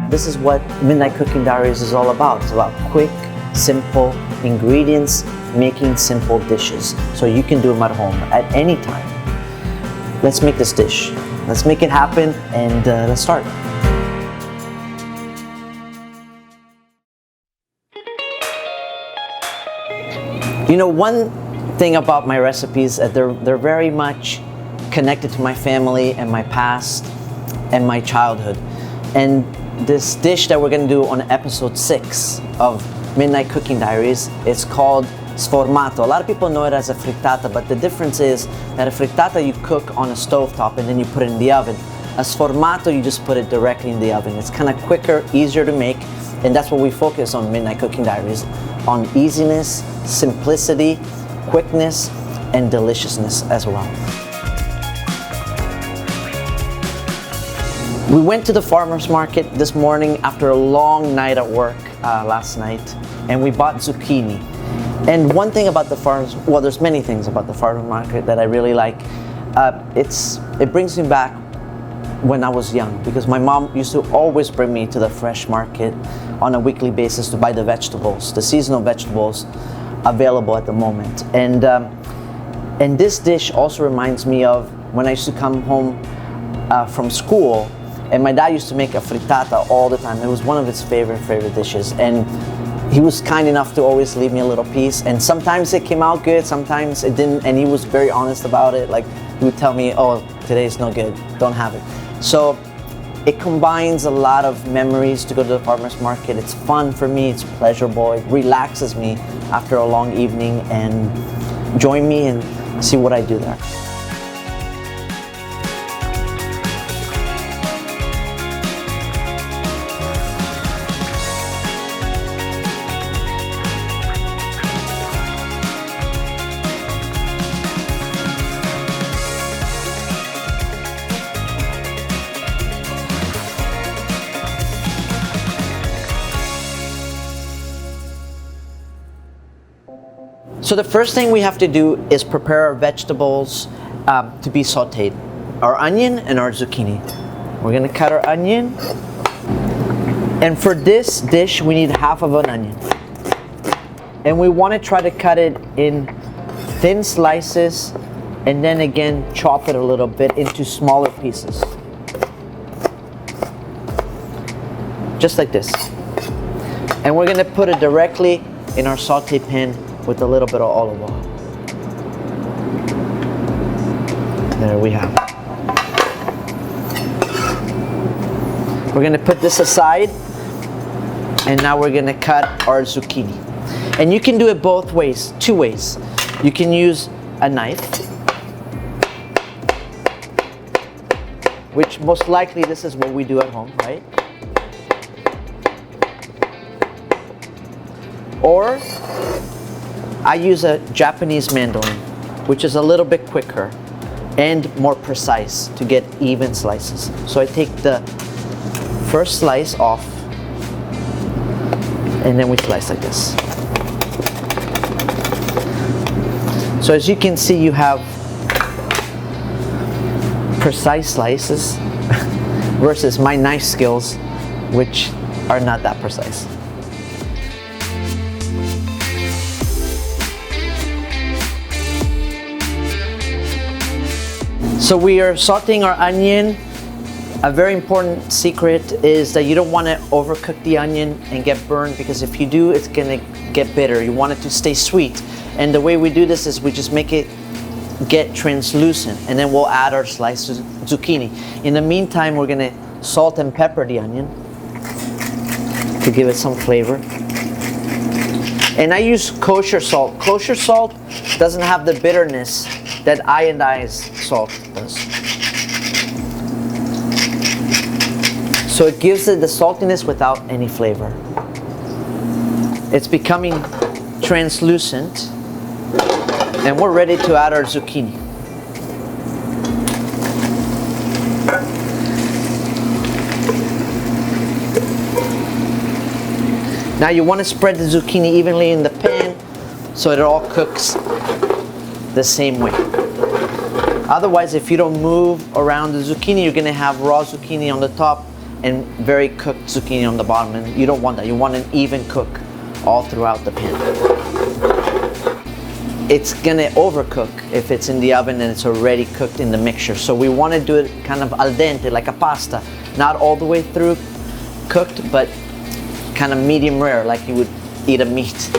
This is what Midnight Cooking Diaries is all about. It's about quick, simple ingredients, making simple dishes. So you can do them at home at any time. Let's make this dish. Let's make it happen, and let's start. You know, one thing about my recipes, they're very much connected to my family and my past and my childhood. And this dish that we're gonna do on episode 6 of Midnight Cooking Diaries, it's called Sformato. A lot of people know it as a frittata, but the difference is that a frittata you cook on a stovetop and then you put it in the oven. A sformato, you just put it directly in the oven. It's kind of quicker, easier to make, and that's what we focus on Midnight Cooking Diaries, on easiness, simplicity, quickness, and deliciousness as well. We went to the farmer's market this morning after a long night at work last night, and we bought zucchini. And one thing about the farmer's, well, there's many things about the farmer's market that I really like. It brings me back when I was young, because my mom used to always bring me to the fresh market on a weekly basis to buy the vegetables, the seasonal vegetables available at the moment. And this dish also reminds me of when I used to come home from school, and my dad used to make a frittata all the time. It was one of his favorite dishes, and he was kind enough to always leave me a little piece, and sometimes it came out good, sometimes it didn't, and he was very honest about it. Like, he would tell me, oh, today's no good, don't have it. So it combines a lot of memories to go to the farmer's market. It's fun for me, it's pleasurable, it relaxes me after a long evening, and join me and see what I do there. So the first thing we have to do is prepare our vegetables to be sauteed. Our onion and our zucchini. We're gonna cut our onion. And for this dish, we need half of an onion. And we wanna try to cut it in thin slices, and then again, chop it a little bit into smaller pieces. Just like this. And we're gonna put it directly in our saute pan with a little bit of olive oil. There we have it. We're gonna put this aside, and now we're gonna cut our zucchini. And you can do it both ways, 2 ways. You can use a knife, which most likely this is what we do at home, right? Or I use a Japanese mandolin, which is a little bit quicker and more precise to get even slices. So I take the first slice off, and then we slice like this. So as you can see, you have precise slices versus my knife skills, which are not that precise. So we are sauteing our onion. A very important secret is that you don't want to overcook the onion and get burned, because if you do, it's going to get bitter. You want it to stay sweet. And the way we do this is we just make it get translucent, and then we'll add our sliced zucchini. In the meantime, we're going to salt and pepper the onion to give it some flavor. And I use kosher salt. Kosher salt doesn't have the bitterness that iodized salt does. So it gives it the saltiness without any flavor. It's becoming translucent, and we're ready to add our zucchini. Now you want to spread the zucchini evenly in the pan so it all cooks the same way. Otherwise, if you don't move around the zucchini, you're going to have raw zucchini on the top and very cooked zucchini on the bottom, and you don't want that. You want an even cook all throughout the pan. It's gonna overcook if it's in the oven and it's already cooked in the mixture. So we want to do it kind of al dente, like a pasta, not all the way through cooked, but kind of medium rare, like you would eat a meat.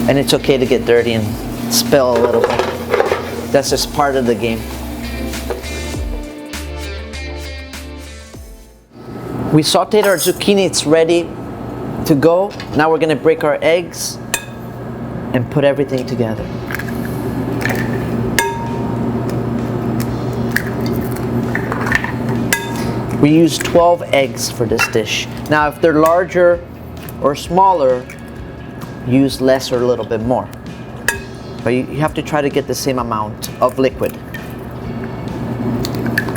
And it's okay to get dirty and spill a little bit. That's just part of the game. We sauteed our zucchini, it's ready to go. Now we're gonna break our eggs and put everything together. We use 12 eggs for this dish. Now if they're larger or smaller, use less or a little bit more. But you have to try to get the same amount of liquid.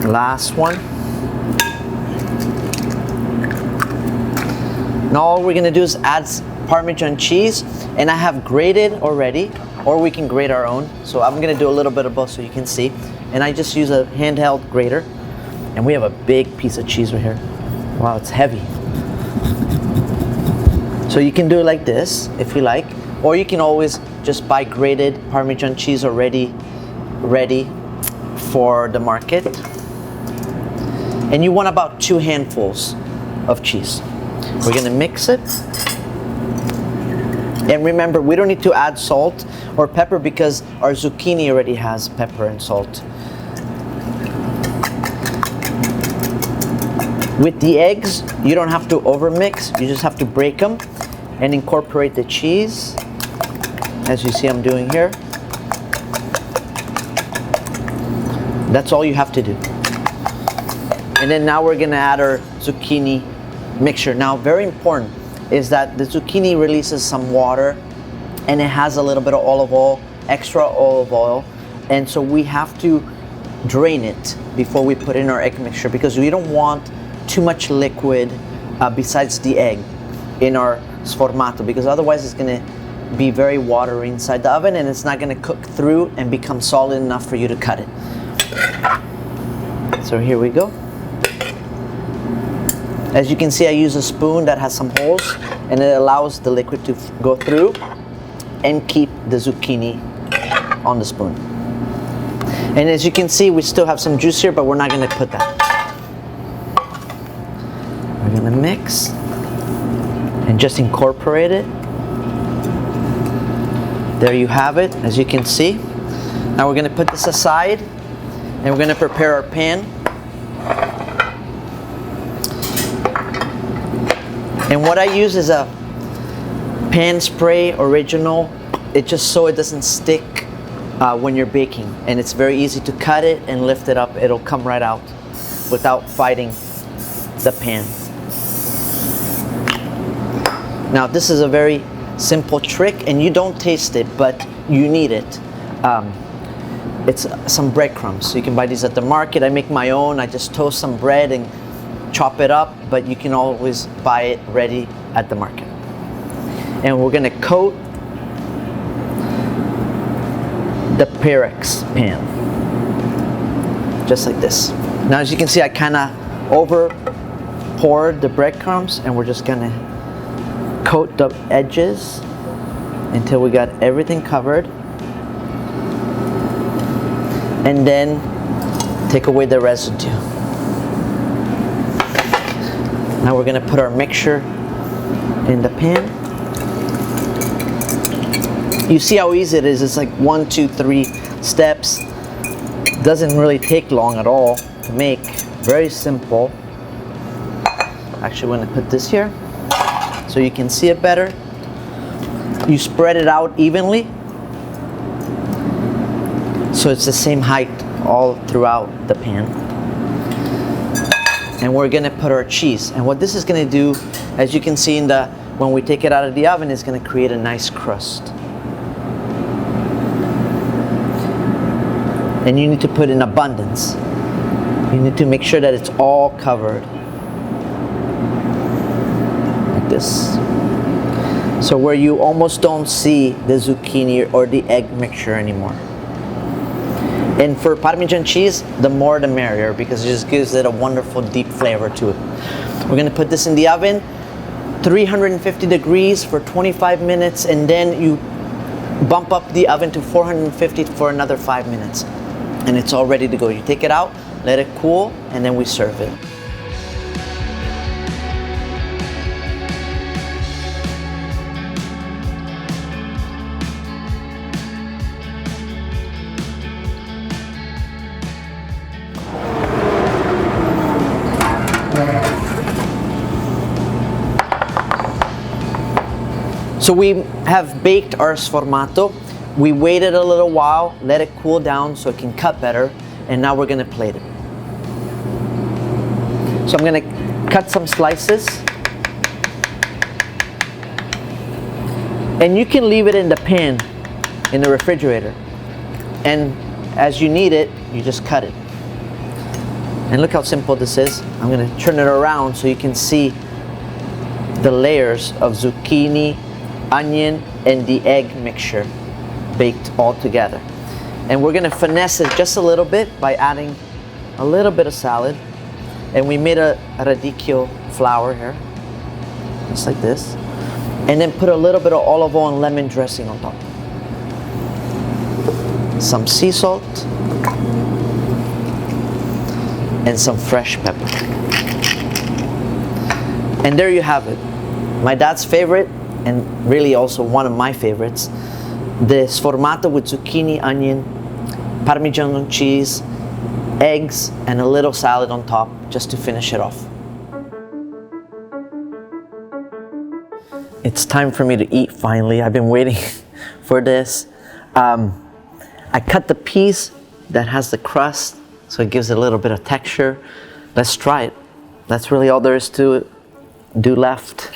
Last one. Now all we're gonna do is add Parmesan cheese, and I have grated already, or we can grate our own. So I'm gonna do a little bit of both so you can see. And I just use a handheld grater, and we have a big piece of cheese right here. Wow, it's heavy. So you can do it like this if you like, or you can always just buy grated Parmesan cheese already ready for the market. And you want about 2 handfuls of cheese. We're gonna mix it. And remember, we don't need to add salt or pepper because our zucchini already has pepper and salt. With the eggs, you don't have to overmix, you just have to break them and incorporate the cheese, as you see I'm doing here. That's all you have to do. And then now we're gonna add our zucchini mixture. Now, very important is that the zucchini releases some water and it has a little bit of olive oil, extra olive oil, and so we have to drain it before we put in our egg mixture because we don't want too much liquid besides the egg in our sformato, because otherwise it's going to be very watery inside the oven and it's not going to cook through and become solid enough for you to cut it. So here we go. As you can see, I use a spoon that has some holes and it allows the liquid to go through and keep the zucchini on the spoon. And as you can see, we still have some juice here, but we're not going to put that. We're going to mix and just incorporate it. There you have it, as you can see. Now we're going to put this aside and we're going to prepare our pan. And what I use is a pan spray original. It just so it doesn't stick when you're baking, and it's very easy to cut it and lift it up. It'll come right out without fighting the pan. Now this is a very simple trick and you don't taste it, but you need it. It's some breadcrumbs. So you can buy these at the market. I make my own. I just toast some bread and chop it up, but you can always buy it ready at the market. And we're gonna coat the Pyrex pan, just like this. Now as you can see, I kinda over poured the breadcrumbs and we're just gonna coat the edges until we got everything covered. And then take away the residue. Now we're gonna put our mixture in the pan. You see how easy it is. It's like 1, 2, 3 steps. Doesn't really take long at all to make. Very simple. Actually, I'm gonna put this here so you can see it better. You spread it out evenly so it's the same height all throughout the pan. And we're gonna put our cheese. And what this is gonna do, as you can see when we take it out of the oven, is gonna create a nice crust. And you need to put in abundance. You need to make sure that it's all covered. Like this. So where you almost don't see the zucchini or the egg mixture anymore. And for Parmesan cheese, the more the merrier, because it just gives it a wonderful deep flavor to it. We're gonna put this in the oven, 350 degrees for 25 minutes, and then you bump up the oven to 450 for another 5 minutes. And it's all ready to go. You take it out, let it cool, and then we serve it. So we have baked our sformato. We waited a little while, let it cool down so it can cut better, and now we're gonna plate it. So I'm gonna cut some slices. And you can leave it in the pan in the refrigerator. And as you need it, you just cut it. And look how simple this is. I'm gonna turn it around so you can see the layers of zucchini, onion, and the egg mixture baked all together. And we're gonna finesse it just a little bit by adding a little bit of salad. And we made a radicchio flour here, just like this. And then put a little bit of olive oil and lemon dressing on top. Some sea salt, and some fresh pepper. And there you have it. My dad's favorite, and really also one of my favorites, the sformato with zucchini, onion, Parmesan cheese, eggs, and a little salad on top just to finish it off. It's time for me to eat finally. I've been waiting for this. I cut the piece that has the crust so it gives it a little bit of texture. Let's try it. That's really all there is to do left.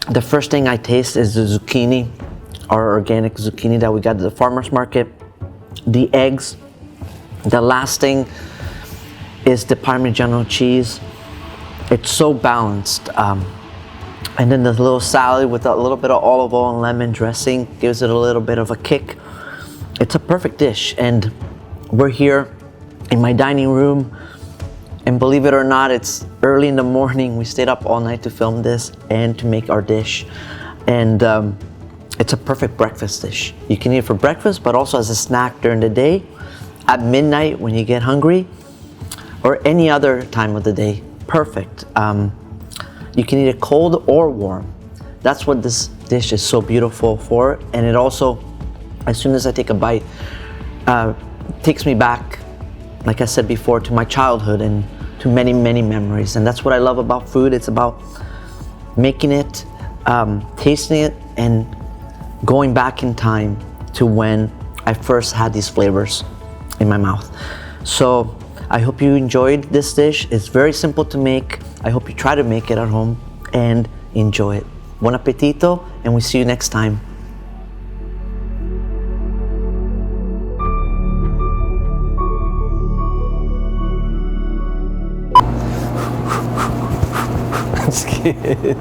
The first thing I taste is the zucchini, our organic zucchini that we got at the farmer's market. The eggs. The last thing is the Parmigiano cheese. It's so balanced. And then the little salad with a little bit of olive oil and lemon dressing gives it a little bit of a kick. It's a perfect dish. And we're here in my dining room. And believe it or not, it's early in the morning. We stayed up all night to film this and to make our dish. And it's a perfect breakfast dish. You can eat it for breakfast, but also as a snack during the day, at midnight when you get hungry, or any other time of the day. Perfect. You can eat it cold or warm. That's what this dish is so beautiful for. And it also, as soon as I take a bite, takes me back, like I said before, to my childhood and to many, many memories. And that's what I love about food. It's about making it, tasting it, and going back in time to when I first had these flavors in my mouth. So I hope you enjoyed this dish. It's very simple to make. I hope you try to make it at home and enjoy it. Buon appetito, and we see you next time. Just kidding.